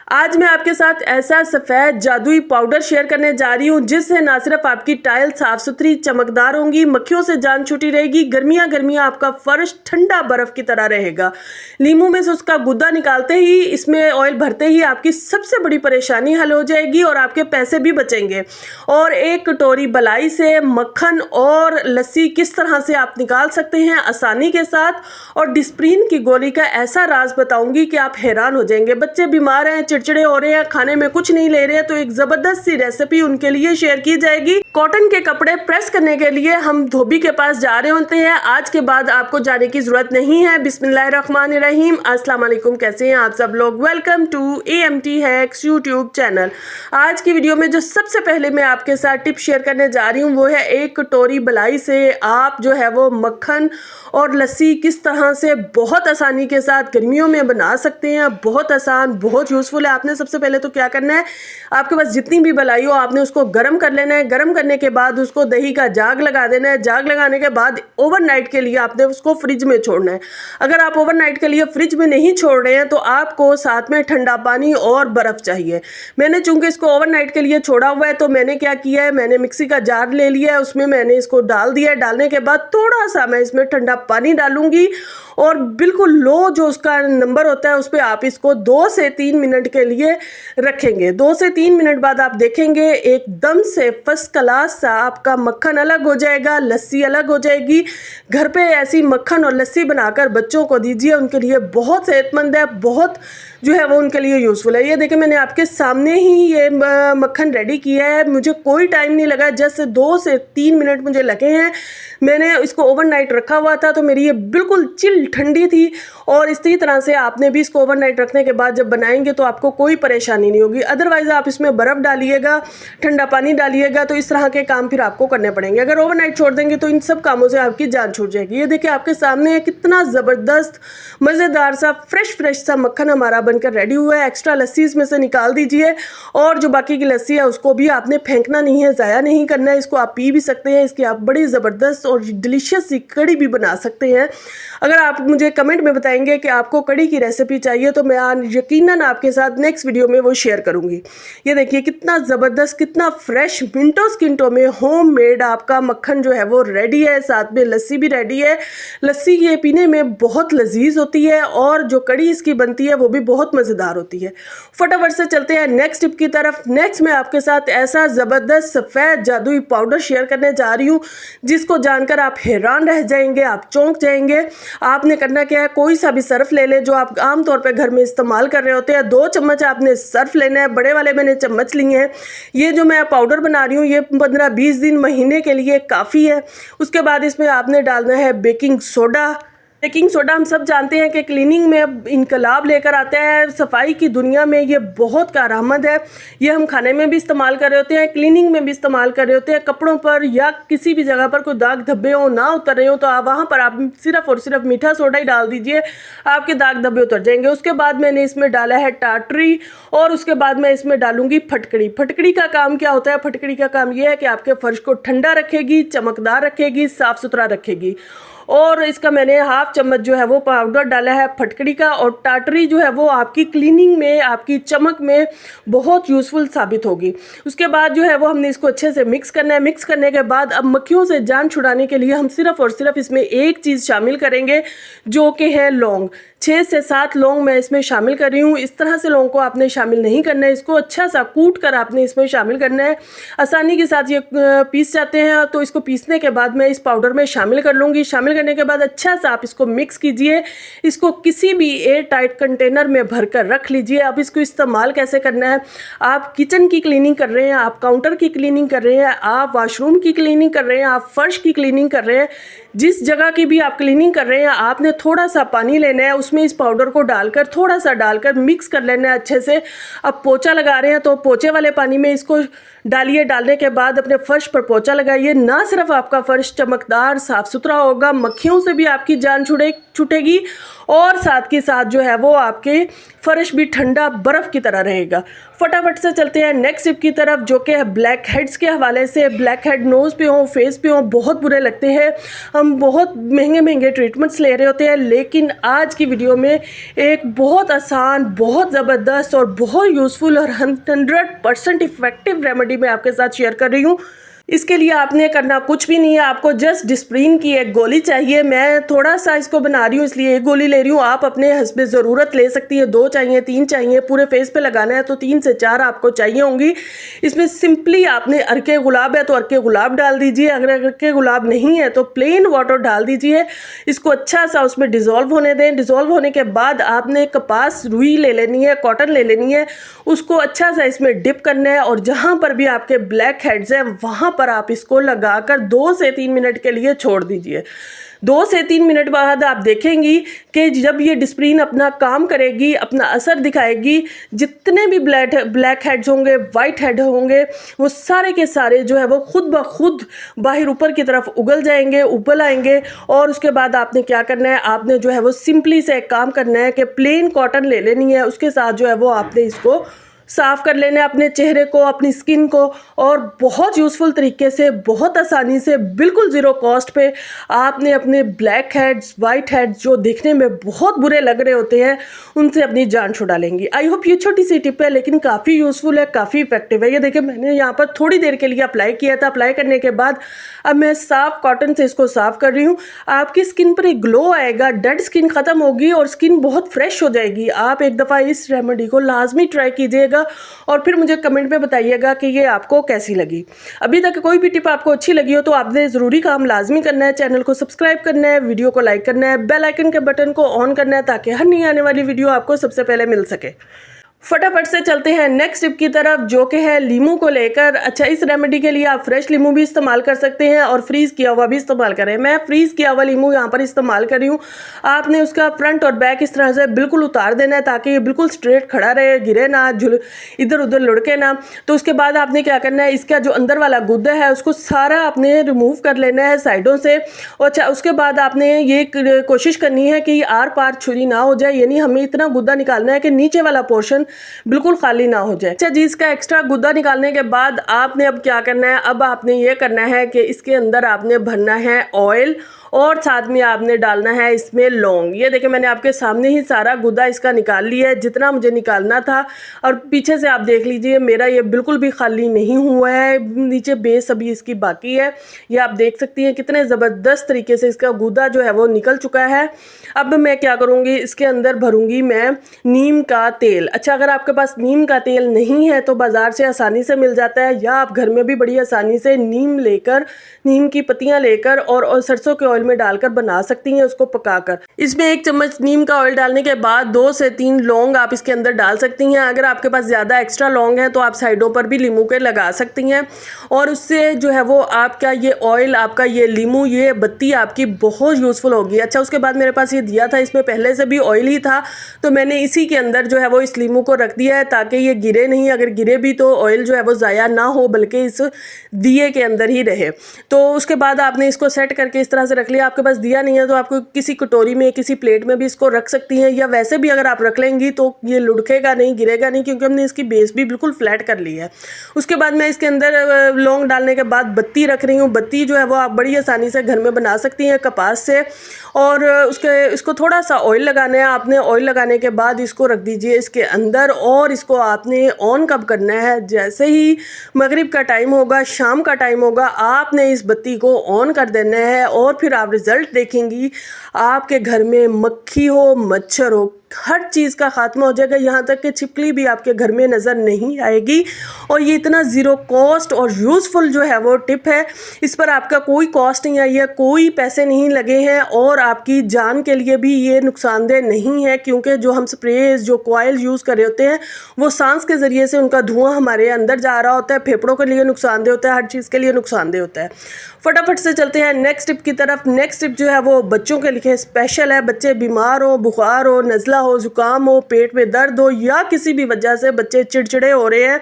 आज मैं आपके साथ ऐसा सफ़ेद जादुई पाउडर शेयर करने जा रही हूँ जिससे ना सिर्फ आपकी टाइल साफ सुथरी चमकदार होंगी, मक्खियों से जान छूटी रहेगी, गर्मियाँ गर्मियाँ आपका फर्श ठंडा बर्फ़ की तरह रहेगा। नींबू में से उसका गुद्दा निकालते ही, इसमें ऑयल भरते ही आपकी सबसे बड़ी परेशानी हल हो जाएगी और आपके पैसे भी बचेंगे। और एक कटोरी बलाई से मक्खन और लस्सी किस तरह से आप निकाल सकते हैं आसानी के साथ, और डिस्प्रिन की गोली का ऐसा राज बताऊंगी कि आप हैरान हो जाएंगे। बच्चे बीमार हैं, चिड़चिड़े हो रहे हैं, खाने में कुछ नहीं ले रहे हैं, तो एक जबरदस्त सी रेसिपी उनके लिए शेयर की जाएगी। कॉटन के कपड़े प्रेस करने के लिए हम धोबी के पास जा रहे होते हैं। आज के बाद आपको जाने की जरूरत नहीं है। बिस्मिल्लाहिर्रहमानिर्रहीम। अस्सलाम वालेकुम, कैसे हैं आप सब लोग। Welcome to AMT hacks YouTube channel. आज की वीडियो में जो सबसे पहले मैं आपके साथ टिप शेयर करने जा रही हूँ वो है एक कटोरी बलाई से आप जो है वो मक्खन और लस्सी किस तरह से बहुत आसानी के साथ गर्मियों में बना सकते हैं। बहुत आसान, बहुत यूज़फुल है। आपने सबसे पहले तो क्या करना है, आपके पास जितनी भी बलाई हो आपने उसको गर्म कर लेना है। गर्म करने के बाद उसको दही का जाग लगा देना है। जाग लगाने के बाद ओवरनाइट के लिए आपने उसको फ्रिज में छोड़ना है। अगर आप ओवरनाइट के लिए फ्रिज में नहीं छोड़ रहे हैं तो आपको साथ में ठंडा पानी और बर्फ़ चाहिए। मैंने चूंकि इसको ओवरनाइट के लिए छोड़ा हुआ है तो मैंने क्या किया है, मैंने मिक्सी का जार ले लिया है, उसमें मैंने इसको डाल दिया है। डालने के बाद थोड़ा सा मैं इसमें ठंडा पानी डालूंगी और बिल्कुल लो जो उसका नंबर होता है उस पर आप इसको 2 से 3 मिनट के लिए रखेंगे। 2 से 3 मिनट बाद आप देखेंगे एकदम से फर्स्ट क्लास सा आपका मक्खन अलग हो जाएगा, लस्सी अलग हो जाएगी। घर पे ऐसी मक्खन और लस्सी बनाकर बच्चों को दीजिए, उनके लिए बहुत सेहतमंद है, बहुत जो है वो उनके लिए यूज़फुल है। ये देखिए मैंने आपके सामने ही ये मक्खन रेडी किया है। मुझे कोई टाइम नहीं लगा, जस्ट 2 से 3 मिनट मुझे लगे हैं। मैंने इसको ओवरनाइट रखा हुआ था तो मेरी ये बिल्कुल चिल ठंडी थी। और इसी तरह से आपने भी इसको ओवरनाइट रखने के बाद जब बनाएंगे तो आपको कोई परेशानी नहीं होगी। अदरवाइज़ आप इसमें बर्फ़ डालिएगा, ठंडा पानी डालिएगा, तो इस तरह के काम फिर आपको करने पड़ेंगे। अगर ओवरनाइट छोड़ देंगे तो इन सब कामों से आपकी जान छूट जाएगी। ये देखिए आपके सामने कितना ज़बरदस्त मज़ेदार सा फ्रेश सा मक्खन हमारा बनकर रेडी हुआ है। एक्स्ट्रा लस्सी इसमें से निकाल दीजिए और जो बाकी की लस्सी है उसको भी आपने फेंकना नहीं है, ज़ाया नहीं करना है। इसको आप पी भी सकते हैं। इसकी आप बड़ी ज़बरदस्त और डिलीशियस सी कड़ी भी बना सकते हैं। अगर आप मुझे कमेंट में बताएंगे कि आपको कड़ी की रेसिपी चाहिए तो मैं यकीनन आपके साथ नेक्स्ट वीडियो में वो शेयर करूंगी। ये देखिए कितना ज़बरदस्त, कितना फ्रेश, मिनटों सेकंडों में होममेड आपका मक्खन जो है वो रेडी है। साथ में लस्सी भी रेडी है। लस्सी ये पीने में बहुत लजीज होती है और जो कड़ी इसकी बनती है वो भी बहुत मज़ेदार होती है। फटाफट से चलते हैं नेक्स्ट टिप की तरफ। नेक्स्ट मैं आपके साथ ऐसा ज़बरदस्त सफ़ेद जादुई पाउडर शेयर करने जा रही हूँ जिसको जानकर आप हैरान रह जाएंगे, आप चौंक जाएंगे। आपने करना क्या है, कोई सा भी सर्फ ले लें जो आप आमतौर पर घर में इस्तेमाल कर रहे होते हैं। 2 चम्मच आपने सर्फ लेना है, बड़े वाले मैंने चम्मच लिए हैं। ये जो मैं पाउडर बना रही हूँ ये 15-20 दिन, महीने के लिए काफ़ी है। उसके बाद इसमें आपने डालना है बेकिंग सोडा। बेकिंग सोडा हम सब जानते हैं कि क्लीनिंग में इनकलाब लेकर आता है। सफाई की दुनिया में ये बहुत कारआमद है। ये हम खाने में भी इस्तेमाल कर रहे होते हैं, क्लीनिंग में भी इस्तेमाल कर रहे होते हैं। कपड़ों पर या किसी भी जगह पर कोई दाग धब्बे हो, ना उतर रहे हो, तो आप वहाँ पर आप सिर्फ और सिर्फ मीठा सोडा ही डाल दीजिए, आपके दाग धब्बे उतर जाएंगे। उसके बाद मैंने इसमें डाला है टाटरी और उसके बाद मैं इसमें डालूंगी फटकड़ी। फटकड़ी का काम क्या होता है, फटकड़ी का काम यह है कि आपके फर्श को ठंडा रखेगी, चमकदार रखेगी, साफ़ सुथरा रखेगी। और इसका मैंने 1/2 चम्मच जो है वो पाउडर डाला है फटकड़ी का। और टाटरी जो है वो आपकी क्लीनिंग में, आपकी चमक में बहुत यूज़फुल साबित होगी। उसके बाद जो है वो हमने इसको अच्छे से मिक्स करना है। मिक्स करने के बाद अब मक्खियों से जान छुड़ाने के लिए हम सिर्फ और सिर्फ इसमें एक चीज़ शामिल करेंगे जो कि है लौंग। 6 से 7 लौंग मैं इसमें शामिल कर रही हूँ। इस तरह से लौंग को आपने शामिल नहीं करना है, इसको अच्छा सा कूट कर आपने इसमें शामिल करना है। आसानी के साथ ये पीस जाते हैं, तो इसको पीसने के बाद मैं इस पाउडर में शामिल कर लूँगी। शामिल करने के बाद अच्छा सा आप इसको मिक्स कीजिए। इसको किसी भी एयर टाइट कंटेनर में भर कर रख लीजिए। अब इसको इस्तेमाल कैसे करना है, आप किचन की क्लीनिंग कर रहे हैं, आप काउंटर की क्लीनिंग कर रहे हैं, आप वॉशरूम की क्लीनिंग कर रहे हैं, आप फर्श की क्लीनिंग कर रहे हैं, जिस जगह की भी आप क्लीनिंग कर रहे हैं, आपने थोड़ा सा पानी लेना है, उसमें इस पाउडर को डालकर थोड़ा सा डालकर मिक्स कर लेना है अच्छे से। अब पोछा लगा रहे हैं तो पोछे वाले पानी में इसको डालिए। डालने के बाद अपने फर्श पर पोछा लगाइए। ना सिर्फ आपका फर्श चमकदार साफ सुथरा होगा, मक्खियों से भी आपकी जान छूटेगी और साथ के साथ जो है वो आपके फर्श भी ठंडा बर्फ़ की तरह रहेगा। फटाफट से चलते हैं नेक्स्ट टिप की तरफ जो कि ब्लैक हेड्स के हवाले से। ब्लैक हेड नोज़ पे हो, फेस पे हो, बहुत बुरे लगते हैं। हम हम बहुत महंगे महंगे ट्रीटमेंट्स ले रहे होते हैं, लेकिन आज की वीडियो में एक बहुत आसान, बहुत ज़बरदस्त और बहुत यूज़फुल और 100% इफ़ेक्टिव रेमेडी मैं आपके साथ शेयर कर रही हूँ। इसके लिए आपने करना कुछ भी नहीं है, आपको जस्ट डिस्प्रिन की एक गोली चाहिए। मैं थोड़ा सा इसको बना रही हूँ इसलिए एक गोली ले रही हूँ, आप अपने हस्ब ज़रूरत ले सकती है, 2 चाहिए, 3 चाहिए, पूरे फेस पे लगाना है तो 3 से 4 आपको चाहिए होंगी। इसमें सिंपली आपने अर्के गुलाब है तो अर्के गुलाब डाल दीजिए, अगर अर्के गुलाब नहीं है तो प्लेन वाटर डाल दीजिए। इसको अच्छा सा उसमें डिज़ोल्व होने दें। डिज़ोल्व होने के बाद आपने कपास रुई ले लेनी है, कॉटन ले लेनी है, उसको अच्छा सा इसमें डिप करना है और जहाँ पर भी आपके ब्लैक हेड्स हैं वहाँ पर आप इसको लगाकर 2 से 3 मिनट के लिए छोड़ दीजिए। 2 से 3 मिनट बाद आप देखेंगी कि जब ये डिस्प्रिन अपना काम करेगी, अपना असर दिखाएगी, जितने भी ब्लैक हेड्स होंगे, वाइट हेड होंगे, वो सारे के सारे जो है वो खुद ब खुद बाहर ऊपर की तरफ उगल जाएंगे, उबल आएंगे। और उसके बाद आपने क्या करना है, आपने जो है वो सिंपली से एक काम करना है कि प्लेन कॉटन ले लेनी है, उसके साथ जो है वो आपने इसको साफ़ कर लेना है अपने चेहरे को, अपनी स्किन को, और बहुत यूज़फुल तरीके से, बहुत आसानी से, बिल्कुल ज़ीरो कॉस्ट पे आपने अपने ब्लैक हेड्स, वाइट हेड्स जो देखने में बहुत बुरे लग रहे होते हैं, उनसे अपनी जान छुड़ा लेंगी। आई होप ये छोटी सी टिप है लेकिन काफ़ी यूज़फुल है, काफ़ी इफेक्टिव है। ये देखिए मैंने यहाँ पर थोड़ी देर के लिए अप्लाई किया था। अप्लाई करने के बाद अब मैं साफ़ कॉटन से इसको साफ़ कर रही हूँ। आपकी स्किन पर एक ग्लो आएगा, डेड स्किन ख़त्म होगी और स्किन बहुत फ्रेश हो जाएगी। आप एक दफ़ा इस रेमेडी को लाजमी ट्राई कीजिएगा और फिर मुझे कमेंट में बताइएगा कि ये आपको कैसी लगी। अभी तक कोई भी टिप आपको अच्छी लगी हो तो आपने ज़रूरी काम लाजमी करना है, चैनल को सब्सक्राइब करना है, वीडियो को लाइक करना है, बेल आइकन के बटन को ऑन करना है ताकि हर नई आने वाली वीडियो आपको सबसे पहले मिल सके। फटाफट से चलते हैं नेक्स्ट टिप की तरफ, जो कि है लीमू को लेकर। अच्छा, इस रेमेडी के लिए आप फ्रेश लीमू भी इस्तेमाल कर सकते हैं और फ्रीज़ किया हुआ भी इस्तेमाल करें। मैं फ्रीज़ किया हुआ लीमू यहाँ पर इस्तेमाल कर रही हूँ। आपने उसका फ्रंट और बैक इस तरह से बिल्कुल उतार देना है ताकि ये बिल्कुल स्ट्रेट खड़ा रहे, गिरे ना, इधर उधर लुढ़के ना। तो उसके बाद आपने क्या करना है, इसका जो अंदर वाला गुद्दा है उसको सारा आपने रिमूव कर लेना है साइडों से। अच्छा, उसके बाद आपने ये कोशिश करनी है कि आर पार छुरी ना हो जाए, यानी हमें इतना गुद्दा निकालना है कि नीचे वाला पोर्शन बिल्कुल खाली ना हो जाए। अच्छा जी, इसका एक्स्ट्रा गुद्दा निकालने के बाद आपने अब क्या करना है, अब आपने ये करना है कि इसके अंदर आपने भरना है ऑयल और साथ में आपने डालना है इसमें लौंग। ये देखिए मैंने आपके सामने ही सारा गुद्दा इसका निकाल लिया है जितना मुझे निकालना था। और पीछे से आप देख लीजिए मेरा ये बिल्कुल भी खाली नहीं हुआ है, नीचे बेस अभी इसकी बाकी है। ये आप देख सकती हैं कितने ज़बरदस्त तरीके से इसका गुद्दा जो है वो निकल चुका है। अब मैं क्या करूँगी, इसके अंदर भरूँगी मैं नीम का तेल। अच्छा, अगर आपके पास नीम का तेल नहीं है तो बाज़ार से आसानी से मिल जाता है, या आप घर में भी बड़ी आसानी से नीम की पत्तियाँ लेकर और सरसों के ऑयल में डालकर बना सकती हैं उसको पकाकर। इसमें 1 चम्मच नीम का ऑयल डालने के बाद 2 से 3 लौंग आप इसके अंदर डाल सकती हैं। अगर आपके पास ज़्यादा एक्स्ट्रा लौंग है तो आप साइडों पर भी लीमू के लगा सकती हैं और उससे जो है वो आपका ये ऑयल, आपका ये लीमू, ये बत्ती आपकी बहुत यूज़फुल होगी। अच्छा, उसके बाद मेरे पास ये दिया था, इसमें पहले से भी ऑयल ही था तो मैंने इसी के अंदर जो है वो इस लीमू को रख दिया है ताकि ये गिरे नहीं। अगर गिरे भी तो ऑयल जो है वो ज़ाया ना हो बल्कि इस दिए के अंदर ही रहे। तो उसके बाद आपने इसको सेट करके इस तरह से रख लिया। आपके पास दिया नहीं है तो आपको किसी कटोरी में, किसी प्लेट में भी इसको रख सकती हैं, या वैसे भी अगर आप रख लेंगी तो ये लुढ़केगा नहीं, गिरेगा नहीं, क्योंकि हमने इसकी बेस भी बिल्कुल फ्लैट कर ली है। उसके बाद मैं इसके अंदर लौंग डालने के बाद बत्ती रख रही हूँ। बत्ती जो है वो आप बड़ी आसानी से घर में बना सकती हैं कपास से। और इसको थोड़ा सा ऑयल लगाना है आपने। ऑयल लगाने के बाद इसको रख दीजिए इसके अंदर और इसको आपने ऑन कब करना है, जैसे ही मगरिब का टाइम होगा, शाम का टाइम होगा, आपने इस बत्ती को ऑन कर देना है और फिर आप रिज़ल्ट देखेंगी। आपके घर में मक्खी हो, मच्छर हो, हर चीज़ का खात्मा हो जाएगा, यहाँ तक कि छिपकली भी आपके घर में नज़र नहीं आएगी। और ये इतना ज़ीरो कॉस्ट और यूज़फुल जो है वो टिप है, इस पर आपका कोई कॉस्ट नहीं आई है, कोई पैसे नहीं लगे हैं और आपकी जान के लिए भी ये नुकसानदेह नहीं है, क्योंकि जो हम स्प्रेज, जो कॉइल यूज़ कर रहे होते हैं वो सांस के ज़रिए से उनका धुआं हमारे अंदर जा रहा होता है, फेफड़ों के लिए नुकसानदेह होता है, हर चीज़ के लिए नुकसानदेह होता है। फटाफट से चलते हैं नेक्स्ट टिप की तरफ। नेक्स्ट टिप जो है वो बच्चों के लिए स्पेशल है। बच्चे बीमार हो, बुखार हो, नज़ला खांसता हो, जुकाम हो, पेट में दर्द हो या किसी भी वजह से बच्चे चिड़चिड़े हो रहे हैं,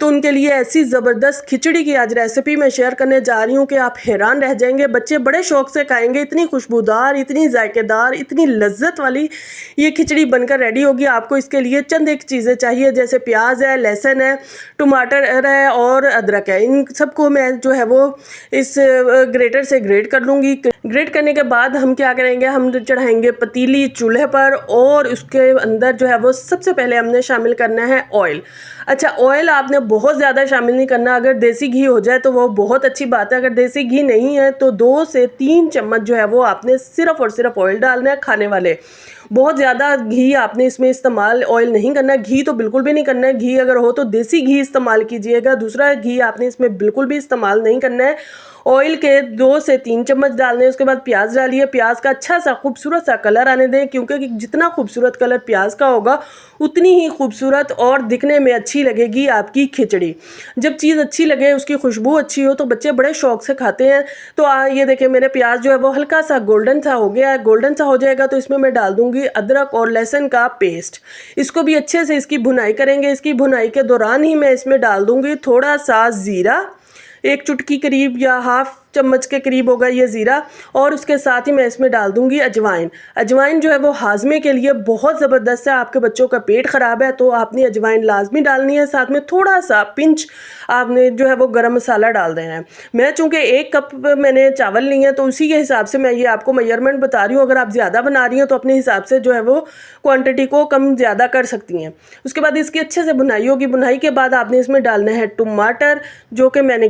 तो उनके लिए ऐसी ज़बरदस्त खिचड़ी की आज रेसिपी मैं शेयर करने जा रही हूँ कि आप हैरान रह जाएंगे। बच्चे बड़े शौक से खाएंगे। इतनी खुशबूदार, इतनी जायकेदार, इतनी लज्जत वाली ये खिचड़ी बनकर रेडी होगी। आपको इसके लिए चंद एक चीज़ें चाहिए, जैसे प्याज है, लहसुन है, टमाटर है और अदरक है। इन सबको मैं जो है वो इस ग्रेटर से ग्रेट कर लूँगी। ग्रेट करने के बाद हम क्या करेंगे, हम चढ़ाएंगे पतीली चूल्हे पर और उसके अंदर जो है वो सबसे पहले हमने शामिल करना है ऑयल। अच्छा, ऑयल आपने बहुत ज़्यादा शामिल नहीं करना। अगर देसी घी हो जाए तो वो बहुत अच्छी बात है। अगर देसी घी नहीं है तो 2 से 3 चम्मच जो है वो आपने सिर्फ और सिर्फ ऑयल डालना है, खाने वाले। बहुत ज़्यादा घी आपने इसमें इस्तेमाल ऑयल नहीं करना है। घी तो बिल्कुल भी नहीं करना है। घी अगर हो तो देसी घी इस्तेमाल कीजिएगा। दूसरा घी आपने इसमें बिल्कुल भी इस्तेमाल नहीं करना है। ऑयल के 2 से 3 चम्मच डालने हैं। उसके बाद प्याज डालिए। प्याज का अच्छा सा खूबसूरत सा कलर आने दें, क्योंकि जितना खूबसूरत कलर प्याज का होगा उतनी ही खूबसूरत और दिखने में अच्छी लगेगी आपकी खिचड़ी। जब चीज़ अच्छी लगे, उसकी खुशबू अच्छी हो, तो बच्चे बड़े शौक से खाते हैं। तो ये देखिए मेरे प्याज जो है वो हल्का सा गोल्डन सा हो गया है। गोल्डन सा हो जाएगा तो इसमें मैं डाल दूंगी अदरक और लहसुन का पेस्ट। इसको भी अच्छे से इसकी भुनाई करेंगे। इसकी भुनाई के दौरान ही मैं इसमें डाल दूंगी थोड़ा सा ज़ीरा, 1 चुटकी करीब या हाफ चम्मच के करीब होगा ये ज़ीरा, और उसके साथ ही मैं इसमें डाल दूंगी अजवाइन। अजवाइन जो है वो हाजमे के लिए बहुत ज़बरदस्त है। आपके बच्चों का पेट ख़राब है तो आपने अजवाइन लाजमी डालनी है। साथ में थोड़ा सा पिंच आपने जो है वो गरम मसाला डाल देना है। मैं चूँकि 1 कप मैंने चावल लिए हैं तो उसी के हिसाब से मैं ये आपको मेजरमेंट बता रही हूँ। अगर आप ज़्यादा बना रही हैं तो अपने हिसाब से जो है वो क्वान्टिटी को कम ज़्यादा कर सकती हैं। उसके बाद इसकी अच्छे से भुनाई होगी। भुनाई के बाद आपने इसमें डालना है टमाटर, जो कि मैंने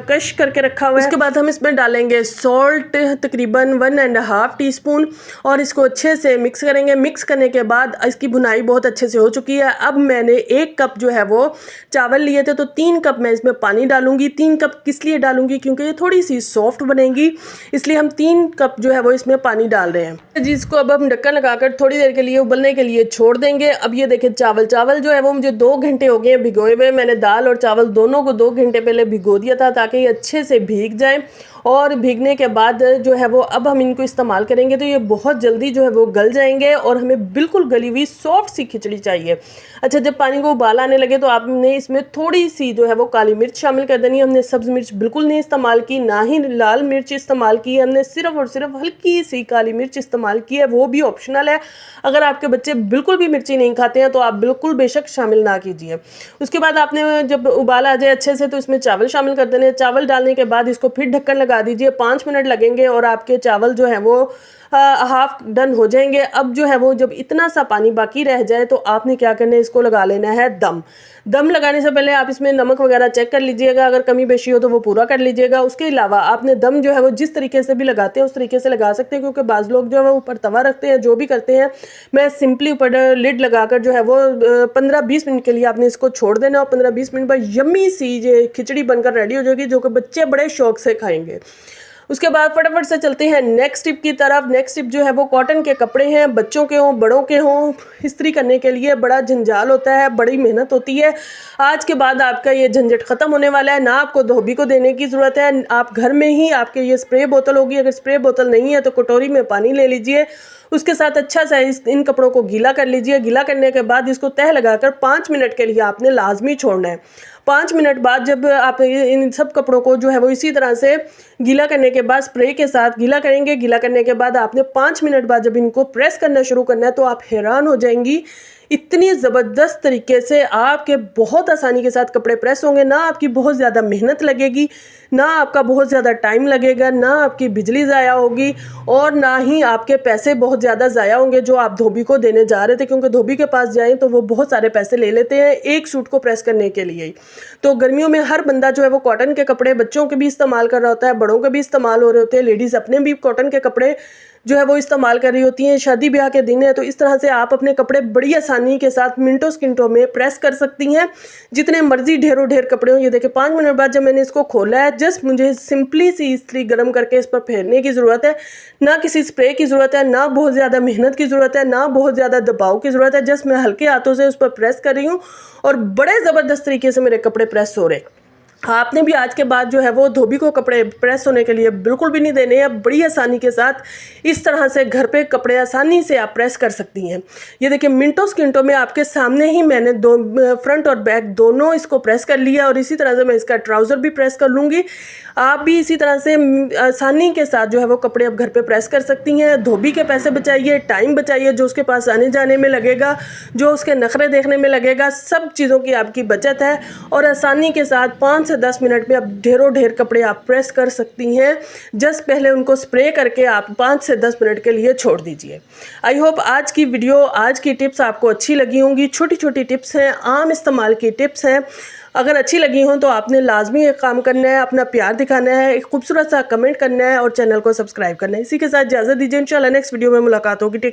क्रश करके रखा हुआ है। उसके बाद हम इसमें डालेंगे सॉल्ट, तकरीबन 1.5 टीस्पून, और इसको अच्छे से मिक्स करेंगे। मिक्स करने के बाद इसकी भुनाई बहुत अच्छे से हो चुकी है। अब मैंने 1 कप जो है वो चावल लिए थे तो 3 कप मैं इसमें पानी डालूंगी। 3 कप किस लिए डालूंगी, क्योंकि ये थोड़ी सी सॉफ्ट बनेगी, इसलिए हम 3 कप जो है वो इसमें पानी डाल रहे हैं। जिसको अब हम ढक्कन लगाकर थोड़ी देर के लिए उबलने के लिए छोड़ देंगे। अब ये देखिए चावल जो है वो मुझे 2 घंटे हो गए हैं भिगोए हुए। मैंने दाल और चावल दोनों को 2 घंटे पहले भिगो दिया था ताकि ये अच्छे से भीग जाएं, और भीगने के बाद जो है वो अब हम इनको इस्तेमाल करेंगे तो ये बहुत जल्दी जो है वो गल जाएंगे और हमें बिल्कुल गली हुई सॉफ्ट सी खिचड़ी चाहिए। अच्छा, जब पानी को उबाल आने लगे तो आपने इसमें थोड़ी सी जो है वो काली मिर्च शामिल कर देनी है। हमने सब्ज़ मिर्च बिल्कुल नहीं इस्तेमाल की, ना ही लाल मिर्च इस्तेमाल की है। हमने सिर्फ और सिर्फ हल्की सी काली मिर्च इस्तेमाल की है, वो भी ऑप्शनल है। अगर आपके बच्चे बिल्कुल भी मिर्ची नहीं खाते हैं तो आप बिल्कुल बेशक शामिल ना कीजिए। उसके बाद आपने जब उबाल आ जाए अच्छे से तो इसमें चावल शामिल कर देने। चावल डालने के बाद इसको फिर ढक्कन लगा दीजिए। 5 मिनट लगेंगे और आपके चावल जो है वो हाफ डन हो जाएंगे। अब जो है वो जब इतना सा पानी बाकी रह जाए तो आपने क्या करना है, इसको लगा लेना है दम। दम लगाने से पहले आप इसमें नमक वगैरह चेक कर लीजिएगा। अगर कमी बेशी हो तो वो पूरा कर लीजिएगा। उसके अलावा आपने दम जो है वो जिस तरीके से भी लगाते हैं उस तरीके से लगा सकते हैं, क्योंकि बाज़ लोग जो है वो ऊपर तवा रखते हैं, जो भी करते हैं। मैं सिंपली ऊपर लिड लगाकर जो है वो 15-20 मिनट के लिए आपने इसको छोड़ देना, और 15-20 मिनट बाद यम्मी सी ये खिचड़ी बनकर रेडी हो जाएगी, जो कि बच्चे बड़े शौक से खाएंगे। उसके बाद फटाफट से चलते हैं नेक्स्ट टिप की तरफ। नेक्स्ट टिप जो है वो कॉटन के कपड़े हैं, बच्चों के हों बड़ों के हों, इस्त्री करने के लिए बड़ा झंझाल होता है, बड़ी मेहनत होती है। आज के बाद आपका ये झंझट ख़त्म होने वाला है। ना आपको धोबी को देने की ज़रूरत है। आप घर में ही आपके ये स्प्रे बोतल होगी। अगर स्प्रे बोतल नहीं है तो कटोरी में पानी ले लीजिए, उसके साथ अच्छा सा इन कपड़ों को गीला कर लीजिए। गीला करने के बाद इसको तह लगाकर 5 मिनट के लिए आपने लाजमी छोड़ना है। 5 मिनट बाद जब आप इन सब कपड़ों को जो है वो इसी तरह से गीला करने के बाद स्प्रे के साथ गीला करेंगे। गीला करने के बाद आपने 5 मिनट बाद जब इनको प्रेस करना शुरू करना है तो आप हैरान हो जाएंगी, इतनी ज़बरदस्त तरीके से आपके बहुत आसानी के साथ कपड़े प्रेस होंगे। ना आपकी बहुत ज़्यादा मेहनत लगेगी, ना आपका बहुत ज़्यादा टाइम लगेगा, ना आपकी बिजली ज़ाया होगी, और ना ही आपके पैसे बहुत ज़्यादा ज़ाया होंगे जो आप धोबी को देने जा रहे थे, क्योंकि धोबी के पास जाएं तो वो बहुत सारे पैसे ले लेते हैं एक सूट को प्रेस करने के लिए। तो गर्मियों में हर बंदा जो है वो कॉटन के कपड़े बच्चों के भी इस्तेमाल कर रहा होता है, बड़ों के भी इस्तेमाल हो रहे होते हैं, लेडीज़ अपने भी कॉटन के कपड़े जो है वो इस्तेमाल कर रही होती हैं। शादी ब्याह के दिन है तो इस तरह से आप अपने कपड़े बड़ी आसानी के साथ मिनटों सेकंडों में प्रेस कर सकती हैं, जितने मर्जी ढेरों ढेर कपड़े हों। ये देखिए 5 मिनट बाद जब मैंने इसको खोला है, जस्ट मुझे सिंपली सी इस्त्री गर्म करके इस पर फेरने की ज़रूरत है। ना किसी स्प्रे की ज़रूरत है, ना बहुत ज़्यादा मेहनत की ज़रूरत है, ना बहुत ज़्यादा दबाव की ज़रूरत है। जस्ट मैं हल्के हाथों से उस पर प्रेस कर रही हूँ और बड़े ज़बरदस्त तरीके से मेरे कपड़े प्रेस हो रहे हैं। आपने भी आज के बाद जो है वो धोबी को कपड़े प्रेस होने के लिए बिल्कुल भी नहीं देने हैं। बड़ी आसानी के साथ इस तरह से घर पे कपड़े आसानी से आप प्रेस कर सकती हैं। ये देखिए मिनटों सेकंडों में आपके सामने ही मैंने फ्रंट और बैक दोनों इसको प्रेस कर लिया और इसी तरह से मैं इसका ट्राउज़र भी प्रेस कर लूँगी। आप भी इसी तरह से आसानी के साथ जो है वो कपड़े अब घर पे प्रेस कर सकती हैं। धोबी के पैसे बचाइए, टाइम बचाइए जो उसके पास आने जाने में लगेगा, जो उसके नखरे देखने में लगेगा, सब चीज़ों की आपकी बचत है और आसानी के साथ 5 से 10 मिनट में आप ढेरों ढेर कपड़े आप प्रेस कर सकती हैं। जस्ट पहले उनको स्प्रे करके आप 5 से 10 मिनट के लिए छोड़ दीजिए। आई होप आज की वीडियो, आज की टिप्स आपको अच्छी लगी होंगी। छोटी छोटी टिप्स हैं, आम इस्तेमाल की टिप्स हैं। अगर अच्छी लगी हों तो आपने लाजमी एक काम करना है, अपना प्यार दिखाना है, एक खूबसूरत सा कमेंट करना है और चैनल को सब्सक्राइब करना है। इसी के साथ इजाज़त दीजिए। इंशाल्लाह नेक्स्ट वीडियो में मुलाकात होगी।